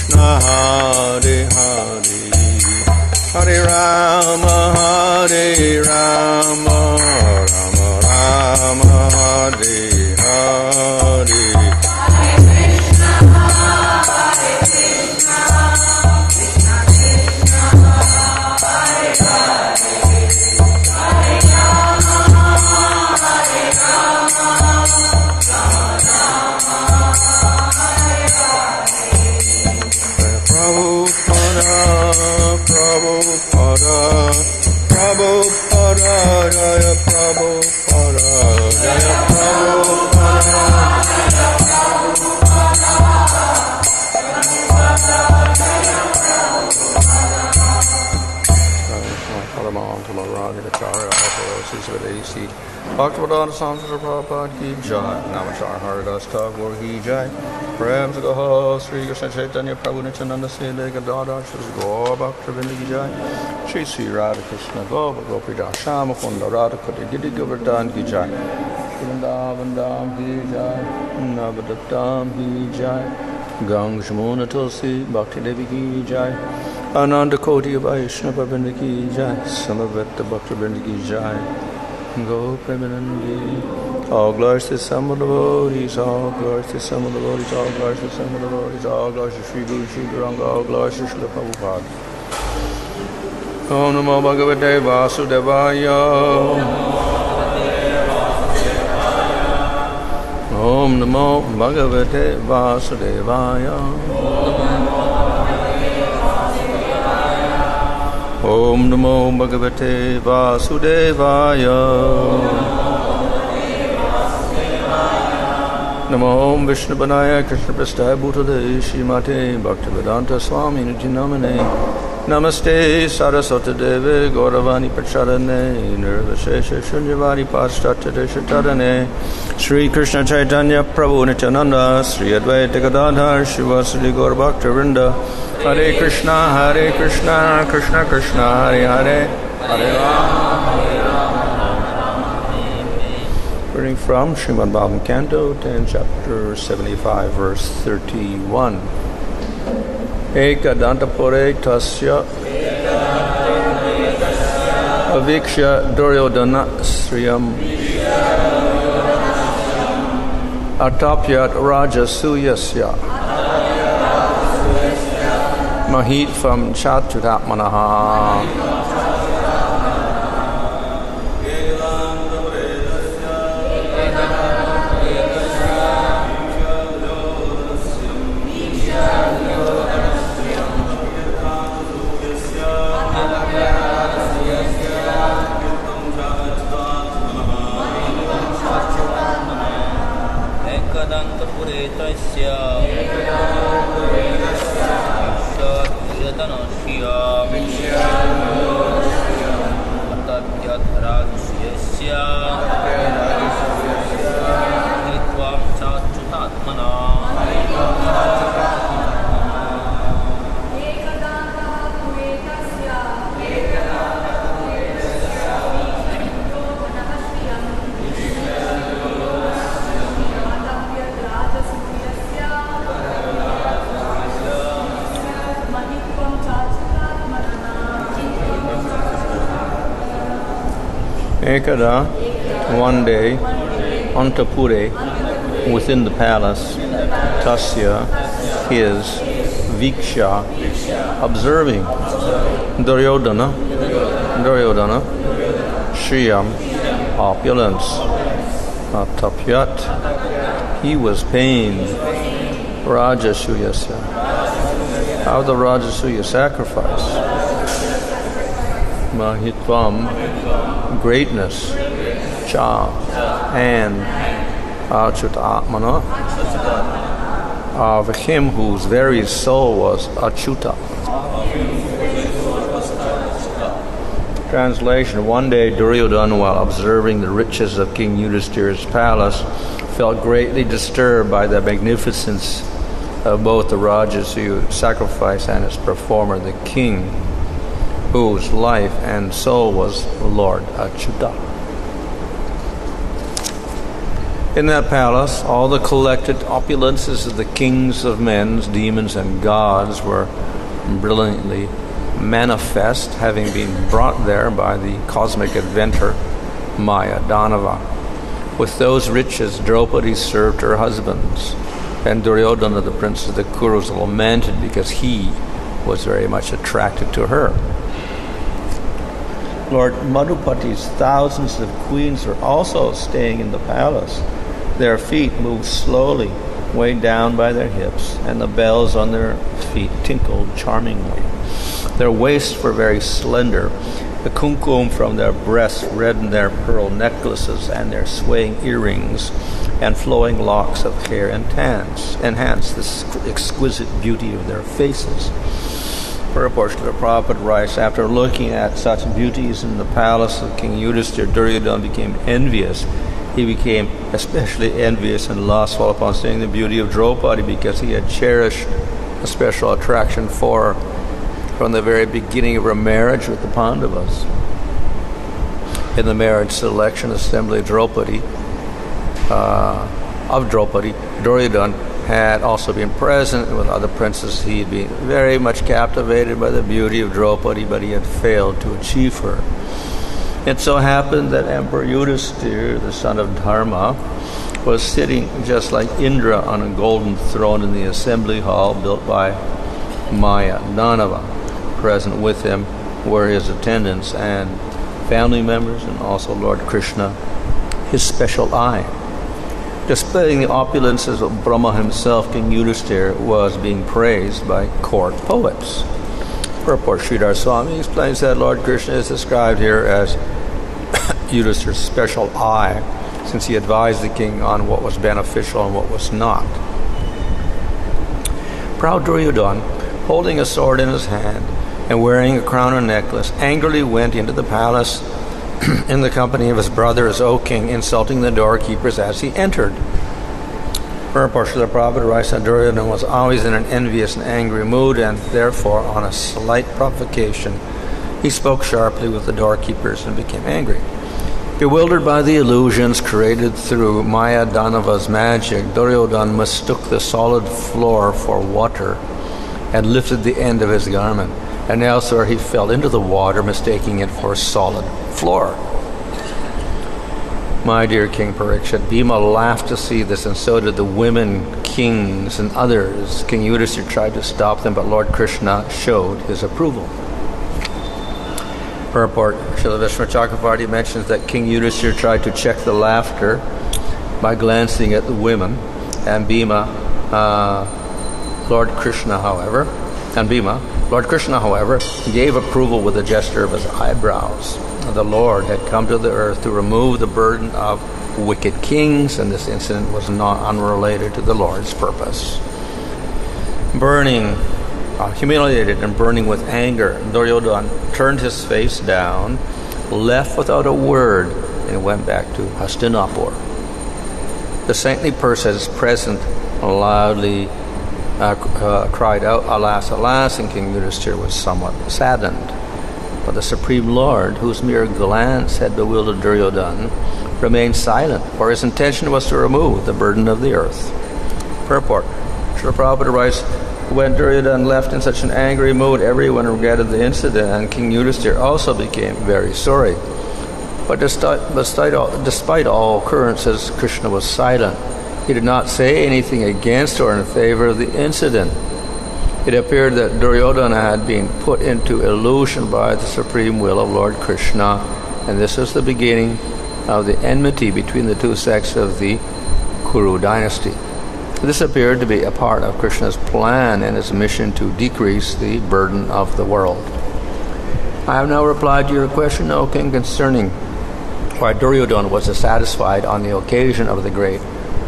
Krishna Hare Hare Hare Rama Hare Rama Rama Rama Hare Hare Prabhupada, Prabhupada, Jaya Prabhupada, Jaya Prabhupada. Paramatma Radhikacharya Aporosis Vedasi Bhaktivedanta Samsara Prabhupada Ki Jai Namachar Haridas Thakur Ki Jai Prem Sagaha Sri Krishna Chaitanya Prabhu Nityananda Sri Gadadhar Shri Gaur Bhaktivinoda Ki Jai Shri Sri Radha Krishna Gopa Gopi Shama Kunda Radha Koti Giri Govardhan Ki Jai Vrindavandam Ki Jai Navadatam Ki Jai Gang Shamuna Tulsi Bhakti Devi Ki Jai Ananda Koti Vaishnava Vrinda Ki Jai Samaveta Bhakti Vrinda Ki Jai Go Premanandi all glories to some of the devotees, all glories to some of the devotees, all glories to some of the devotees, all glories to Sri Guru, Sri Guranga, all glories to Srila Prabhupada. Om Namo Bhagavate Vasudevaya. Om Namo Bhagavate Vasudevaya. Om Namo Bhagavate Vasudevaya. Namo Vishnu Banaya Krishna Prasthaya Bhutale Shrimate Bhaktivedanta Swami Niti Namane Namaste Saraswati Deve Gauravani Pracharane Nirvashesha Shunyavadi Paschatya Deshatarane Sri Krishna Chaitanya Prabhu Nityananda Sri Advaita Gadadhar Shivasri Gaur Bhaktivinoda Hare Krishna Krishna Krishna Hare Hare Hare Rama Reading from Srimad Bhagavatam Canto 10, chapter 75, verse 31. Ekadantapure tasya aviksha duryodhana sriyam atapyat rajasuyasya mahitvam chaturatmanaha. Ekada, one day, Antapure, within the palace, Tasya, his, Viksha, observing, Duryodhana, Shriyam, opulence, Tapyat, he was pained, Rajasuyasya, how the Rajasuya sacrifice, Mahitvam, greatness, Cha, and Achyuta Atmana, of him whose very soul was Achyuta. Translation: one day Duryodhana, while observing the riches of King Yudhishthira's palace, felt greatly disturbed by the magnificence of both the Rajasuya sacrifice and its performer, the king, whose life and soul was Lord Achyuta. In that palace, all the collected opulences of the kings of men, demons, and gods were brilliantly manifest, having been brought there by the cosmic inventor Maya Danava. With those riches, Draupadi served her husbands, and Duryodhana, the prince of the Kurus, lamented because he was very much attracted to her. Lord Madhupati's thousands of queens were also staying in the palace. Their feet moved slowly, weighed down by their hips, and the bells on their feet tinkled charmingly. Their waists were very slender. The kumkum from their breasts reddened their pearl necklaces, and their swaying earrings and flowing locks of hair enhanced the exquisite beauty of their faces. Purport to the Prophet writes, after looking at such beauties in the palace of King Yudhishthira, Duryodhana became envious. He became especially envious and lustful upon seeing the beauty of Draupadi, because he had cherished a special attraction for her from the very beginning of her marriage with the Pandavas. In the marriage selection assembly of Draupadi, Duryodhana had also been present with other princes. He had been very much captivated by the beauty of Draupadi, but he had failed to achieve her. It so happened that Emperor Yudhisthira, the son of Dharma, was sitting just like Indra on a golden throne in the assembly hall built by Maya Danava. Present with him were his attendants and family members, and also Lord Krishna, his special eye. Displaying the opulences of Brahma himself, King Yudhisthira was being praised by court poets. Purport Sridhar Swami explains that Lord Krishna is described here as Yudhisthira's special eye, since he advised the king on what was beneficial and what was not. Proud Duryodhana, holding a sword in his hand and wearing a crown and necklace, angrily went into the palace in the company of his brothers, O king, insulting the doorkeepers as he entered. Purport to the Prophet writes that Duryodhana was always in an envious and angry mood, and therefore, on a slight provocation, he spoke sharply with the doorkeepers and became angry. Bewildered by the illusions created through Maya Danava's magic, Duryodhana mistook the solid floor for water and lifted the end of his garment. And elsewhere he fell into the water, mistaking it for solid floor. My dear King Parikshit, Bhima laughed to see this, and so did the women, kings, and others. King Yudhisthira tried to stop them, but Lord Krishna showed his approval. Purport, Srila Vishnu Chakravarti mentions that King Yudhisthira tried to check the laughter by glancing at the women, and Lord Krishna, however, gave approval with a gesture of his eyebrows. The Lord had come to the earth to remove the burden of wicked kings, and this incident was not unrelated to the Lord's purpose. Humiliated and burning with anger, Duryodhana turned his face down, left without a word, and went back to Hastinapur. The saintly persons present loudly cried out, "Alas, alas," and King Yudhisthira was somewhat saddened. But the Supreme Lord, whose mere glance had bewildered Duryodhana, remained silent, for his intention was to remove the burden of the earth. Purport. Srila Prabhupada writes, when Duryodhana left in such an angry mood, everyone regretted the incident, and King Yudhisthira also became very sorry. But despite all occurrences, Krishna was silent. He did not say anything against or in favor of the incident. It appeared that Duryodhana had been put into illusion by the supreme will of Lord Krishna, and this was the beginning of the enmity between the two sects of the Kuru dynasty. This appeared to be a part of Krishna's plan and his mission to decrease the burden of the world. I have now replied to your question, O King, concerning why Duryodhana was dissatisfied on the occasion of the great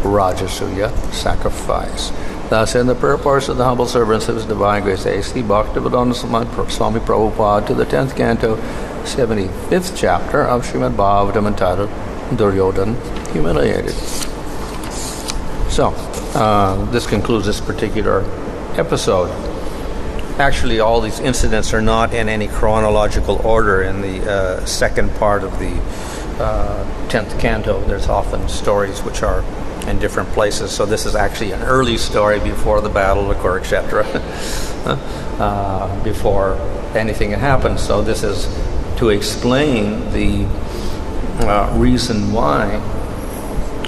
Rajasuya sacrifice. Thus, in the purports of the humble servants of His Divine Grace A.C. Bhaktivedanta Swami Prabhupada to the 10th canto, 75th chapter of Srimad Bhagavatam, entitled Duryodhana Humiliated. So, this concludes this particular episode. Actually, all these incidents are not in any chronological order in the second part of the 10th canto, there's often stories which are in different places. So this is actually an early story before the Battle of Kurukshetra, before anything had happened. So this is to explain the reason why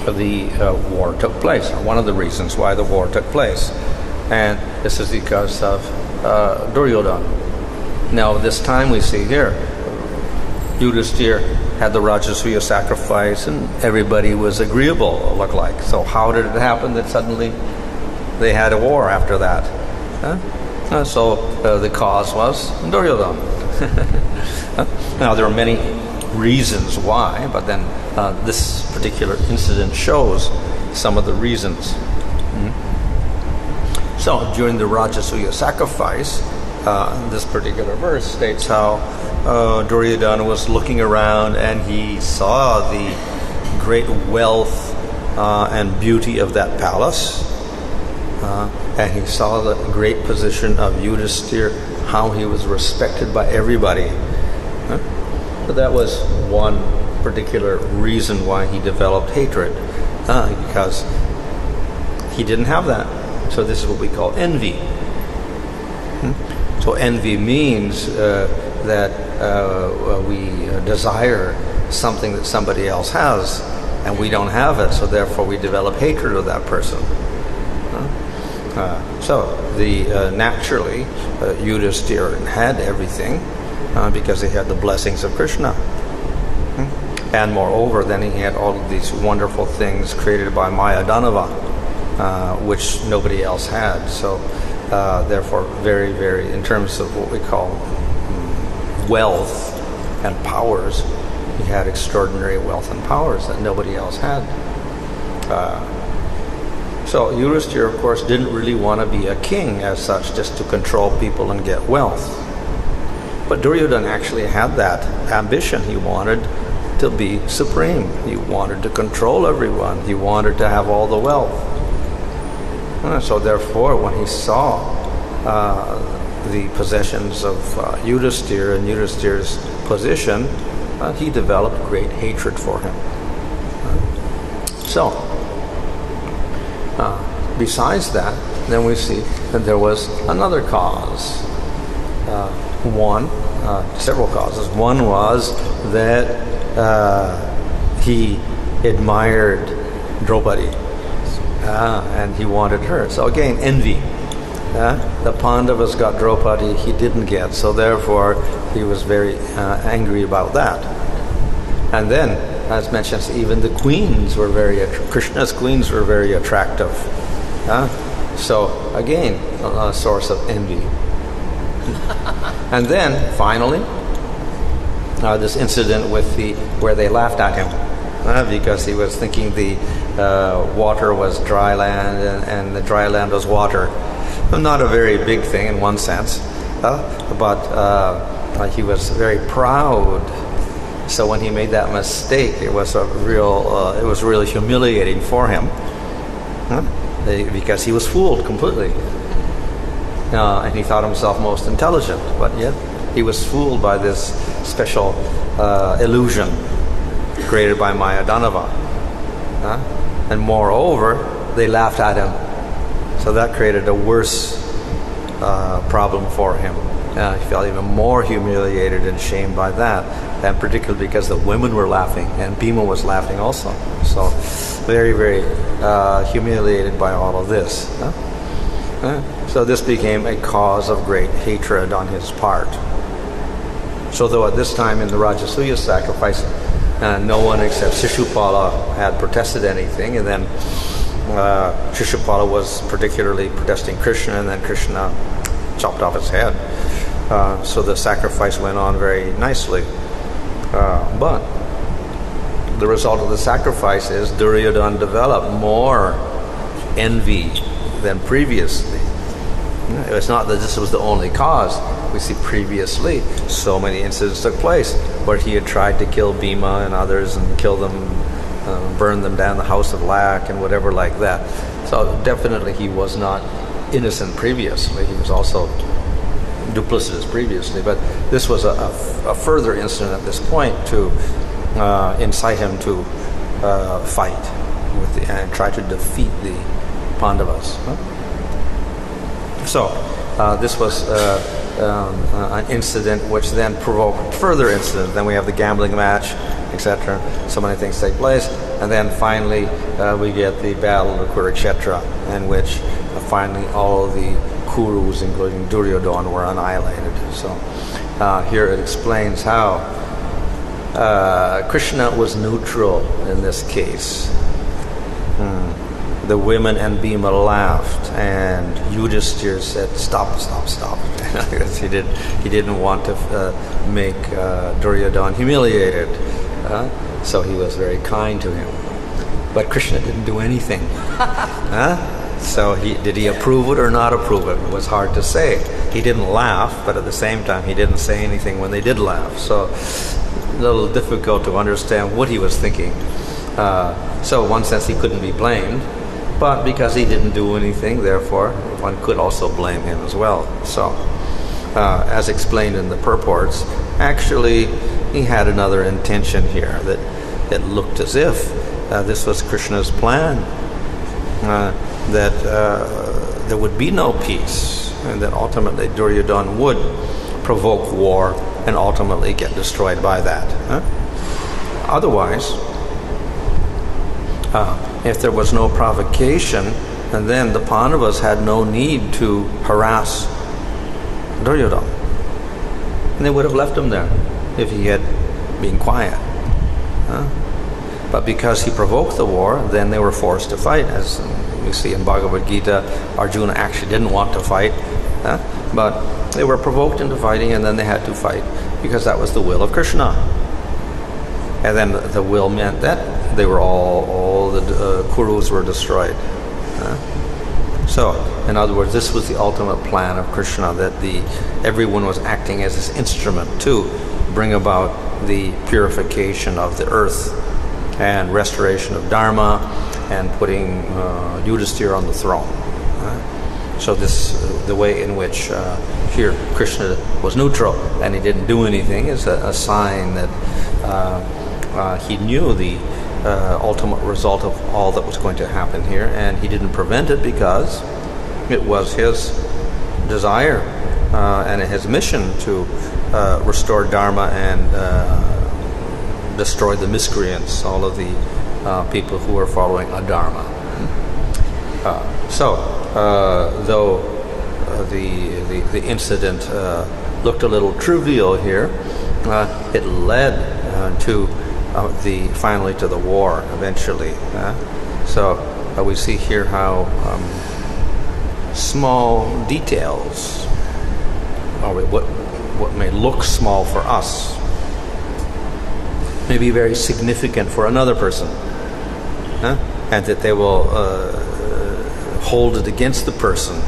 the war took place, or one of the reasons why the war took place. And this is because of Duryodhana. Now this time we see here, Yudhisthira had the Rajasuya sacrifice and everybody was agreeable, it looked like. So how did it happen that suddenly they had a war after that? So the cause was Duryodhana. Now there are many reasons why, but then this particular incident shows some of the reasons. So during the Rajasuya sacrifice, this particular verse states how Duryodhana was looking around and he saw the great wealth and beauty of that palace, and he saw the great position of Yudhisthira, how he was respected by everybody. But that was one particular reason why he developed hatred, because he didn't have that. So this is what we call envy. So envy means that we desire something that somebody else has, and we don't have it, so therefore we develop hatred of that person. So naturally, Yudhisthira had everything because he had the blessings of Krishna. And moreover, then he had all of these wonderful things created by Mayadanava, which nobody else had. So therefore, very, very, in terms of what we call wealth and powers, he had extraordinary wealth and powers that nobody else had. So Yudhisthira, of course, didn't really want to be a king as such, just to control people and get wealth. But Duryodhana actually had that ambition. He wanted to be supreme. He wanted to control everyone. He wanted to have all the wealth. So therefore, when he saw the possessions of Yudhisthira and Yudhisthira's position, he developed great hatred for him. So, besides that, then we see that there was another cause. Several causes. One was that he admired Draupadi. And he wanted her. So again, envy. The Pandavas got Draupadi, he didn't get, so therefore he was very angry about that. And then, as mentioned, even the queens were Krishna's queens were very attractive. So again, a source of envy. And then, finally, this incident with where they laughed at him. Because he was thinking the water was dry land and the dry land was water. Not a very big thing in one sense, but he was very proud. So when he made that mistake, it was really humiliating for him, because he was fooled completely, and he thought himself most intelligent, but yet he was fooled by this special illusion created by Mayadanava. And moreover, they laughed at him. So that created a worse problem for him. He felt even more humiliated and shamed by that, and particularly because the women were laughing, and Bhima was laughing also. So very, very humiliated by all of this. So this became a cause of great hatred on his part. So though at this time in the Rajasuya sacrifice, no one except Shishupala had protested anything, and then Shishupala was particularly protesting Krishna, and then Krishna chopped off his head. So the sacrifice went on very nicely. But the result of the sacrifice is Duryodhana developed more envy than previously. It's not that this was the only cause. We see previously so many incidents took place where he had tried to kill Bhima and others and kill them, burn them down the house of Lak and whatever like that. So definitely he was not innocent previously. He was also duplicitous previously. But this was a further incident at this point to incite him to fight and try to defeat the Pandavas. So this was an incident which then provoked further incidents. Then we have the gambling match, etc. So many things take place. And then finally we get the battle of Kurukshetra, in which finally all of the Kurus, including Duryodhana, were annihilated. So here it explains how Krishna was neutral in this case. The women and Bhima laughed, and Yudhishthira said, "Stop, stop, stop." he didn't want to make Duryodhana humiliated, so he was very kind to him. But Krishna didn't do anything. So did he approve it or not approve it? It was hard to say. He didn't laugh, but at the same time he didn't say anything when they did laugh. So a little difficult to understand what he was thinking. So in one sense he couldn't be blamed, but because he didn't do anything, therefore one could also blame him as well. So as explained in the purports, actually he had another intention here, that it looked as if this was Krishna's plan, that there would be no peace, and that ultimately Duryodhana would provoke war and ultimately get destroyed by that. Otherwise, if there was no provocation, and then the Pandavas had no need to harass Duryodhana. And they would have left him there if he had been quiet. But because he provoked the war, then they were forced to fight. As we see in Bhagavad Gita, Arjuna actually didn't want to fight, but they were provoked into fighting, and then they had to fight because that was the will of Krishna. And then the will meant that they were all the Kurus were destroyed. So, in other words, this was the ultimate plan of Krishna, that everyone was acting as his instrument to bring about the purification of the earth and restoration of Dharma and putting Yudhishthira on the throne. So the way in which here Krishna was neutral and he didn't do anything is a sign that he knew the ultimate result of all that was going to happen here, and he didn't prevent it because it was his desire and his mission to restore Dharma and destroy the miscreants, all of the people who were following adharma. Though the incident looked a little trivial here, it led to finally to the war eventually. So we see here how small details, or what may look small for us, may be very significant for another person, and that they will hold it against the person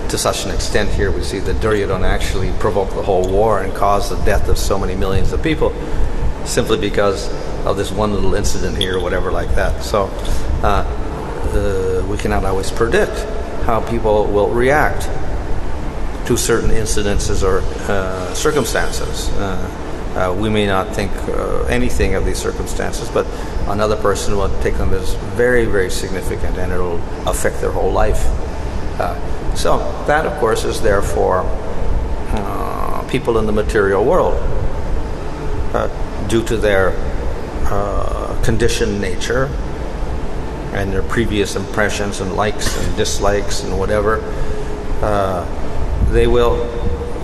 to such an extent. Here we see that Duryodhana actually provoked the whole war and caused the death of so many millions of people simply because of this one little incident here or whatever like that. So we cannot always predict how people will react to certain incidences or circumstances. We may not think anything of these circumstances, but another person will take them as very, very significant, and it'll affect their whole life. So that, of course, is there for people in the material world. Due to their conditioned nature and their previous impressions and likes and dislikes and whatever, they will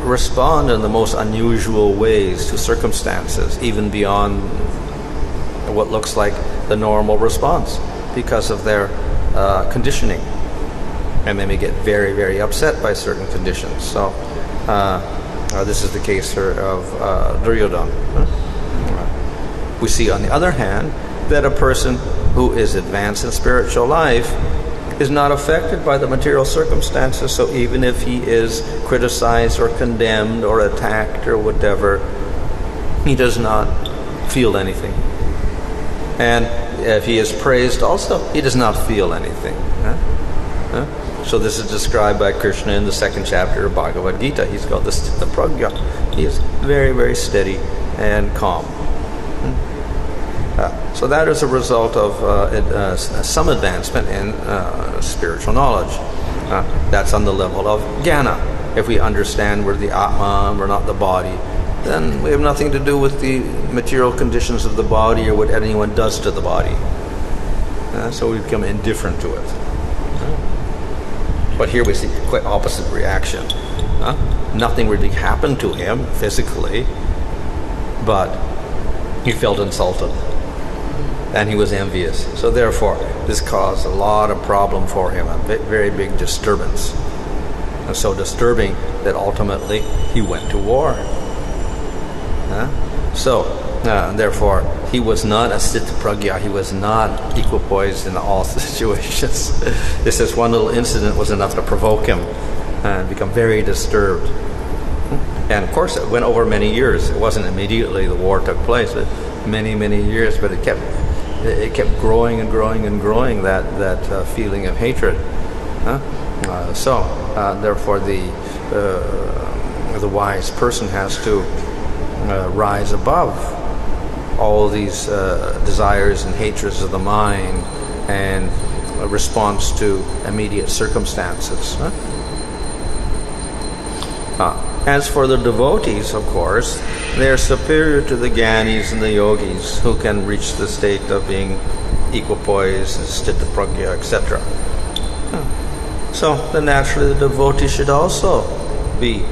respond in the most unusual ways to circumstances, even beyond what looks like the normal response, because of their conditioning. And they may get very, very upset by certain conditions. So this is the case here of Duryodhana. We see, on the other hand, that a person who is advanced in spiritual life is not affected by the material circumstances. So even if he is criticized or condemned or attacked or whatever, he does not feel anything. And if he is praised also, he does not feel anything. So this is described by Krishna in the 2nd chapter of Bhagavad Gita. He's called the Sthita Prajna. He is very, very steady and calm. So that is a result of some advancement in spiritual knowledge. That's on the level of jnana. If we understand we're the Atma, we're not the body, then we have nothing to do with the material conditions of the body or what anyone does to the body. So we become indifferent to it. But here we see quite opposite reaction. Nothing really happened to him physically, but he felt insulted and he was envious. So therefore, this caused a lot of problem for him, a very big disturbance. And so disturbing that ultimately he went to war. Therefore, he was not a sthita pragya, he was not equipoised in all situations. This is one little incident was enough to provoke him and become very disturbed. And of course, it went over many years. It wasn't immediately the war took place, but many, many years. But it kept growing and growing and growing, that feeling of hatred. Therefore, the wise person has to rise above all these desires and hatreds of the mind and a response to immediate circumstances. As for the devotees, of course, they are superior to the jnanis and the yogis who can reach the state of being equipoised, sthita pragya, etc. So then naturally the devotee should also be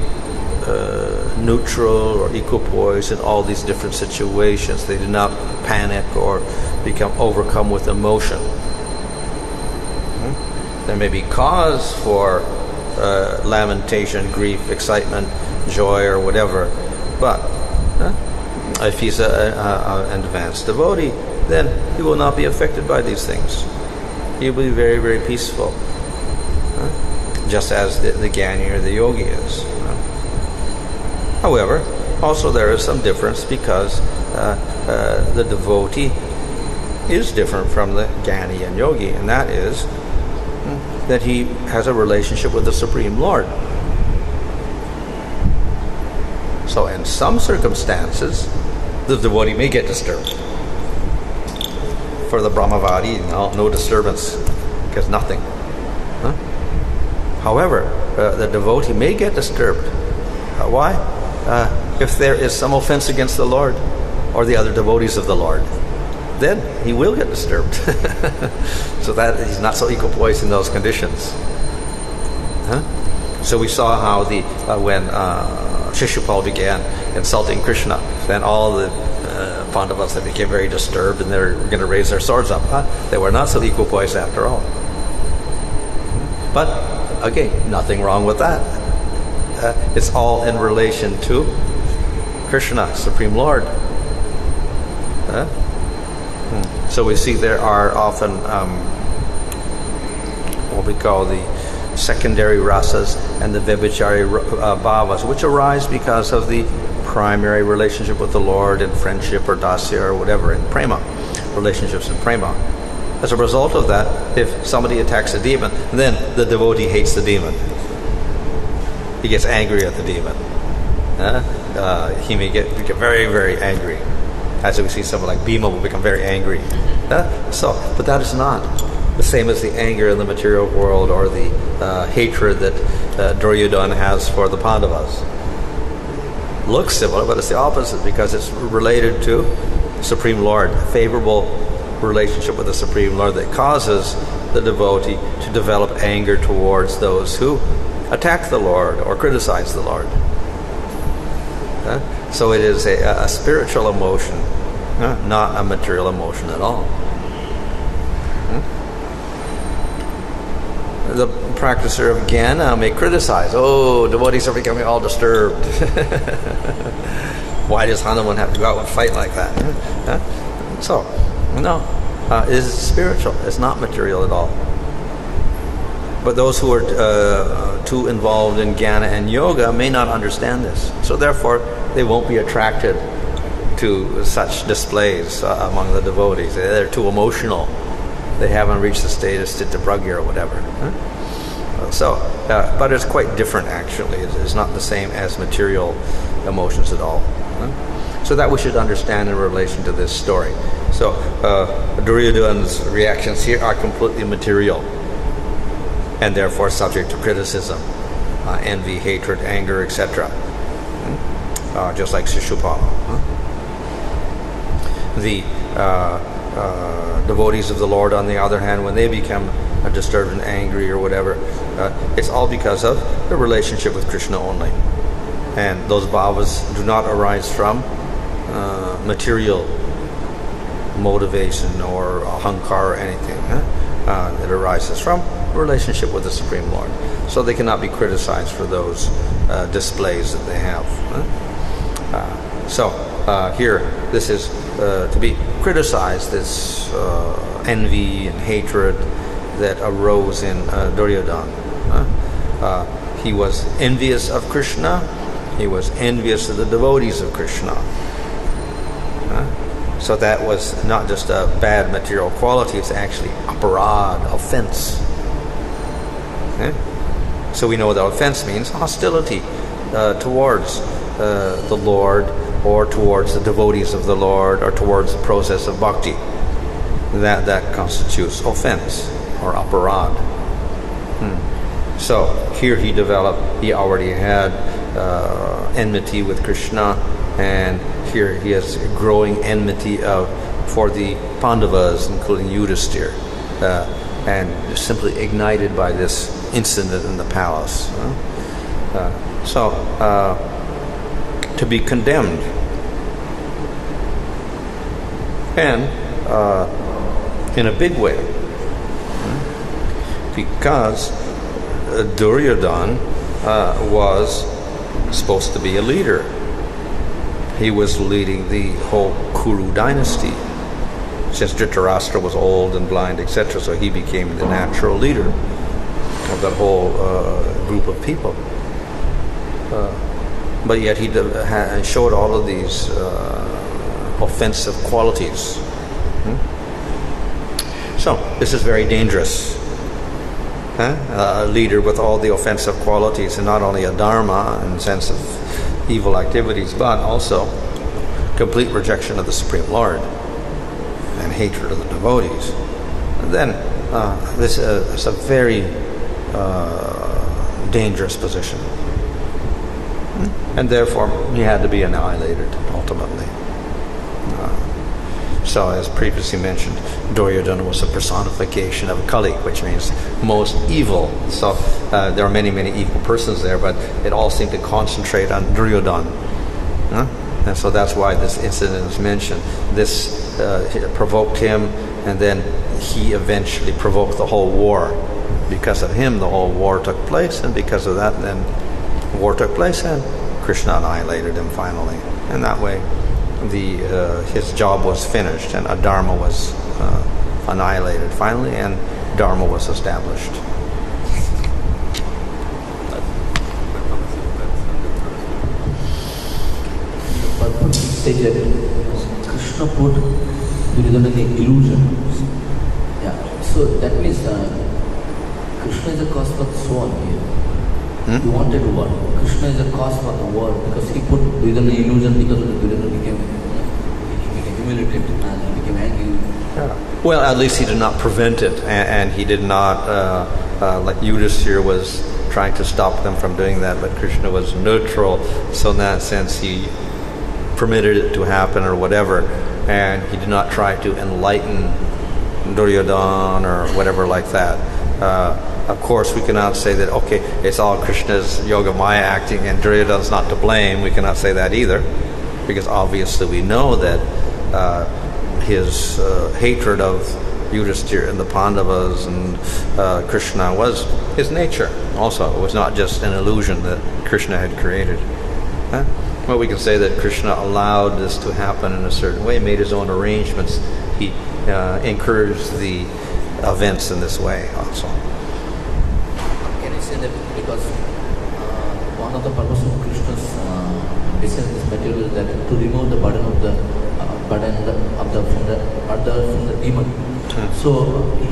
neutral or equipoised in all these different situations. They do not panic or become overcome with emotion. There may be cause for lamentation, grief, excitement, joy, or whatever, but if he's an advanced devotee, then he will not be affected by these things. He will be very, very peaceful, just as the jnani or the yogi is. However, also there is some difference because the devotee is different from the jnani and yogi, and that is that he has a relationship with the Supreme Lord. So in some circumstances, the devotee may get disturbed. For the Brahmavadi, no disturbance, because nothing. However, the devotee may get disturbed. Why? If there is some offense against the Lord or the other devotees of the Lord, then he will get disturbed. So that he's not so equipoised in those conditions. So we saw how when Shishupal began insulting Krishna, then all the Pandavas that became very disturbed and they're going to raise their swords up. They were not so equipoised after all. But again, nothing wrong with that. It's all in relation to Krishna, Supreme Lord. So we see there are often what we call the secondary rasas and the vibhachari bhavas, which arise because of the primary relationship with the Lord and friendship or dasya or whatever, in prema, relationships in prema. As a result of that, if somebody attacks a demon, then the devotee hates the demon. He gets angry at the demon. He may get very, very angry. As we see someone like Bhima will become very angry. But that is not the same as the anger in the material world or the hatred that Duryodhana has for the Pandavas. Looks similar, but it's the opposite because it's related to Supreme Lord, a favorable relationship with the Supreme Lord that causes the devotee to develop anger towards those who attack the Lord or criticize the Lord. So it is a spiritual emotion, not a material emotion at all. The practicer of jnana may criticize, devotees are becoming all disturbed. Why does Hanuman have to go out and fight like that? It is spiritual. It's not material at all. But those who are too involved in jnana and yoga may not understand this. So therefore, they won't be attracted to such displays among the devotees. They're too emotional. They haven't reached the state of sthita pragya or whatever. But it's quite different actually. It's not the same as material emotions at all. So that we should understand in relation to this story. So Duryodhana's reactions here are completely material and therefore subject to criticism, envy, hatred, anger, etc. Just like Shishupala. The devotees of the Lord, on the other hand, when they become disturbed and angry or whatever, it's all because of the relationship with Krishna only. And those bhavas do not arise from material motivation or ahankar or anything. It arises from relationship with the Supreme Lord. So they cannot be criticized for those displays that they have. Here, this is to be criticized, this envy and hatred that arose in Duryodhana. He was envious of Krishna. He was envious of the devotees of Krishna. So that was not just a bad material quality, it's actually aparad, offense. So we know what offense means: hostility towards the Lord, or towards the devotees of the Lord, or towards the process of bhakti. That constitutes offense, or aparad. So here he already had enmity with Krishna, and here he has growing enmity for the Pandavas, including Yudhisthira, and simply ignited by this incident in the palace. To be condemned, and in a big way, because Duryodhana was supposed to be a leader. He was leading the whole Kuru dynasty, since Dhritarashtra was old and blind, etc. So he became the natural leader of that whole group of people. But yet he showed all of these offensive qualities. So this is very dangerous. A leader with all the offensive qualities, and not only a dharma in the sense of evil activities, but also complete rejection of the Supreme Lord and hatred of the devotees. And then this is a very dangerous position. And therefore he had to be annihilated ultimately. So as previously mentioned, Duryodhana was a personification of Kali, which means most evil. So there are many evil persons there, but it all seemed to concentrate on Duryodhana. And so that's why this incident is mentioned. This provoked him, and then he eventually provoked the whole war. Because of him, the whole war took place, and because of that, then war took place, and Krishna annihilated him finally. And that way, his job was finished, and Adharma was annihilated finally, and Dharma was established. Stated Krishna put Duryodhana in the illusion. Yeah. So that means Krishna is the cause for so on here. He wanted war. Krishna is the cause for the war because he put Duryodhana in illusion, because of the Duryodhana became humiliated and he became angry. Yeah. Well, at least he did not prevent it, and he did not, like Yudhisthira was trying to stop them from doing that, but Krishna was neutral, so in that sense he permitted it to happen or whatever, and he did not try to enlighten Duryodhana or whatever like that. Of course, we cannot say that, okay, it's all Krishna's Yoga Maya acting and Duryodhana's not to blame. We cannot say that either, because obviously we know that his hatred of Yudhisthira and the Pandavas and Krishna was his nature also. It was not just an illusion that Krishna had created. Well, we can say that Krishna allowed this to happen in a certain way, made his own arrangements. He encouraged the events in this way also. Can you say that because one of the purposes of Krishna's descent this material is that to remove the burden of the from the demon? So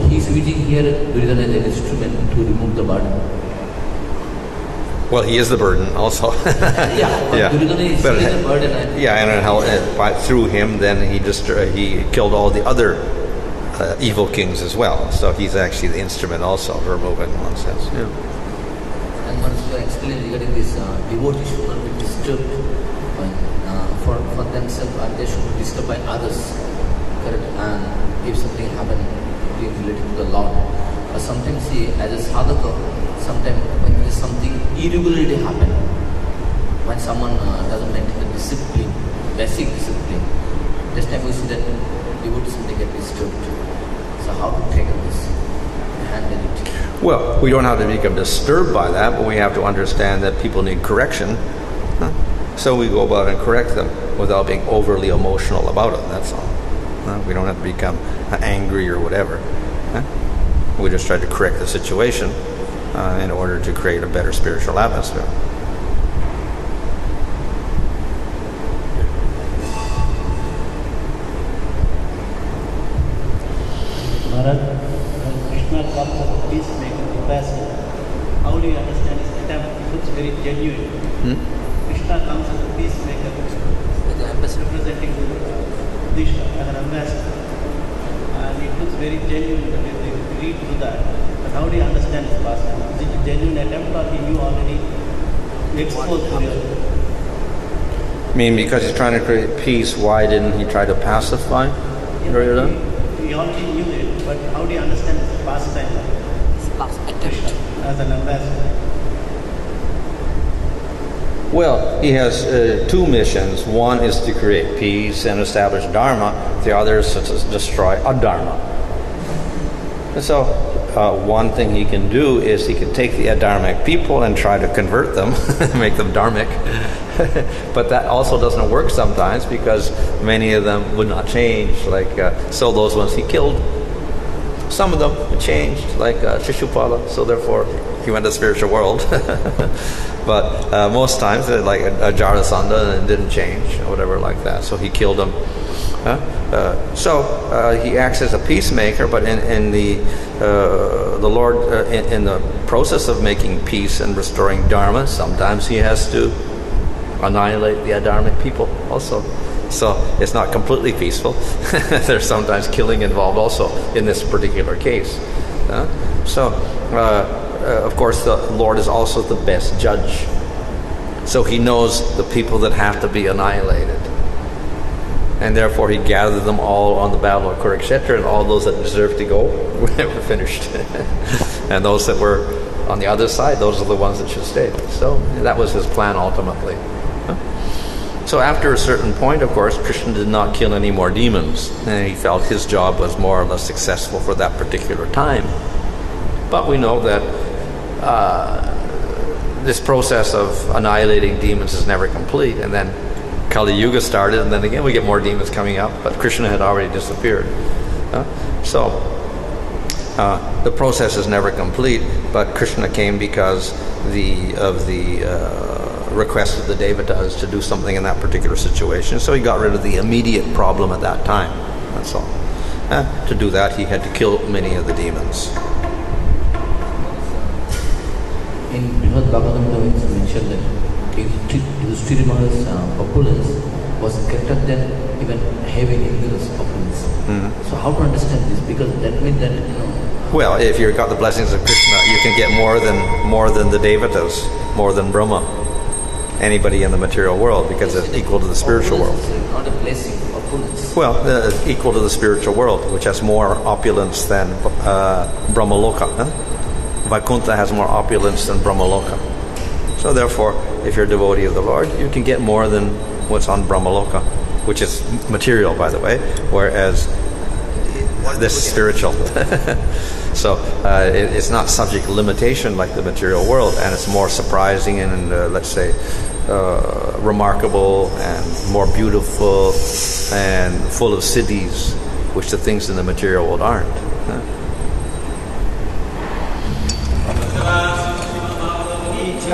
he's using here Duryodhana as an instrument to remove the burden. Well, he is the burden also. Yeah, Duryodhana is But the burden. And yeah, and through him, then he killed all the other evil kings as well. So he's actually the instrument also of removing, in one sense. Yeah. And once you explain regarding this, devotees should not be disturbed for themselves, and they should be disturbed by others. Correct? And if something happened related to the Lord, or sometimes see, as a sadhaka, sometimes when there is something irregularity happen, when someone doesn't maintain the discipline, basic discipline, this time we see that devotees something get disturbed. So how to take this, handle it? Well, we don't have to become disturbed by that, but we have to understand that people need correction. So we go about and correct them without being overly emotional about it, that's all. We don't have to become angry or whatever. We just try to correct the situation in order to create a better spiritual atmosphere. Maharaj, when Krishna comes as a peacemaker, ambassador, how do you understand his attempt? It looks very genuine. Krishna comes as a peacemaker, representing Krishna as an ambassador. And it looks very genuine when you read through that. But how do you understand his past? Is it a genuine attempt or he knew already exposed to you? I mean, because he's trying to create peace, why didn't he try to pacify Duryodhana? He already knew it, but how do you understand his past time? His past attempt. As an ambassador. Well, he has two missions. One is to create peace and establish Dharma. The other is to destroy Adharma. And so one thing he can do is he can take the Adharmic people and try to convert them, make them Dharmic. But that also doesn't work sometimes because many of them would not change. So those ones he killed. Some of them changed, like Shishupala. So therefore, he went to the spiritual world. But most times, like Jarasandha, didn't change or whatever like that. So he killed them. So he acts as a peacemaker, but in the Lord, in the process of making peace and restoring Dharma, sometimes he has to annihilate the Adharmic people also. So it's not completely peaceful. There's sometimes killing involved also in this particular case. Of course, the Lord is also the best judge. So he knows the people that have to be annihilated. And therefore he gathered them all on the battle of Kurukshetra, and all those that deserved to go were finished. And those that were on the other side, those are the ones that should stay. So that was his plan ultimately. So after a certain point, of course, Krishna did not kill any more demons. And he felt his job was more or less successful for that particular time. But we know that this process of annihilating demons is never complete. And then Kali Yuga started, and then again we get more demons coming up, but Krishna had already disappeared. So the process is never complete, but Krishna came because of the request of the Devatas to do something in that particular situation. So he got rid of the immediate problem at that time. That's all. To do that, he had to kill many of the demons. In Brihad Bhagavatam, it's mentioned that Yudhishthira Maharaj's opulence was greater than even heavy Indra's opulence. So how to understand this? Because that means that, Well, if you've got the blessings of Krishna, you can get more than the Devatas, more than Brahma. Anybody in the material world, because it's equal to the spiritual world. Not a blessing, opulence. Well, equal to the spiritual world, which has more opulence than Brahmaloka. Vaikuntha has more opulence than Brahmaloka. So therefore, if you're a devotee of the Lord, you can get more than what's on Brahmaloka, which is material, by the way, whereas this is spiritual. So it's not subject to limitation like the material world, and it's more surprising and, let's say, remarkable and more beautiful and full of siddhis, which the things in the material world aren't. Each